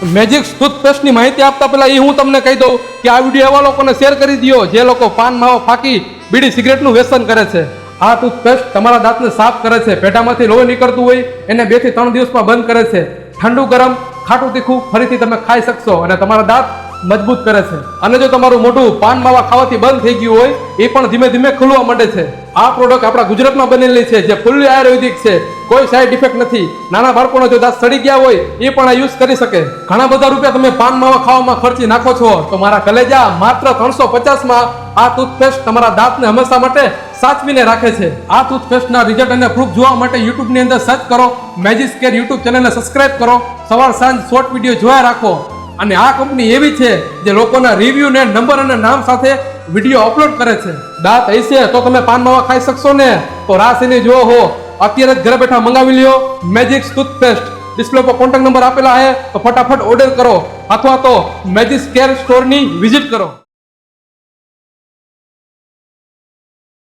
મેજિક્સ ટૂથપેસ્ટની માહિતી આપતા પહેલા એ હું તમને કહી દઉં કે આ વિડીયો એવા લોકોને શેર કરી દો જે લોકો પાન માવો ફાકી બીડી સિગરેટનું વ્યસન કરે છે. આ ટૂથપેસ્ટ તમારા દાંતને સાફ કરે છે. પેટામાંથી લોહી નીકળતું હોય એને 2 થી 3 દિવસમાં બંધ કરે છે. ઠંડુ ગરમ ખાટું તીખું ફરીથી તમે ખાઈ શકશો અને તમારા દાંત મજબૂત કરે છે. અને જો તમારું મોઢું પાન માવા ખાવાથી બંધ થઈ ગયું હોય એ પણ ધીમે ધીમે ખુલવા માંડે છે. આ પ્રોડક્ટ આપણા ગુજરાતમાં બનેલી છે જે ફૂલ્લી આયુર્વેદિક છે. કોઈ સાઈડ ઇફેક્ટ નથી. નાના બાળકોના જો દાંત સડી ગયા હોય એ પણ આ યુઝ કરી શકે. ઘણા બધા રૂપિયા તમે પાન માવા ખાવામાં ખર્ચી નાખો છો તો મારા કલેજા માત્ર 350માં આ ટૂથપેસ્ટ તમારા દાંતને હંમેશા માટે સાચવીને રાખે છે. આ ટૂથપેસ્ટના રિઝલ્ટ અને પ્રૂફ જોવા માટે યુટ્યુબની અંદર સર્ચ કરો, મેજિક્સ કેર યુટ્યુબ ચેનલને સબસ્ક્રાઇબ કરો, સવાર સાંજ શોર્ટ વિડીયો જોયા રાખો. અને આ કંપની એવી છે જે લોકોના રિવ્યુ ને નંબર અને નામ સાથે વિડીયો અપલોડ કરે છે. દાંત હશે તો તમે પાન માવા ખાઈ શકશો ને? તો રાહ જોઈને જોવો હો, અત્યારે જ ઘરે બેઠા મંગાવી લ્યો મેજિક્સ ટૂથપેસ્ટ. ડિસ્પ્લે પર કોન્ટેક્ટ નંબર આપેલા છે તો ફટાફટ ઓર્ડર કરો અથવા તો મેજિક્સ કેર સ્ટોરની વિઝિટ કરો.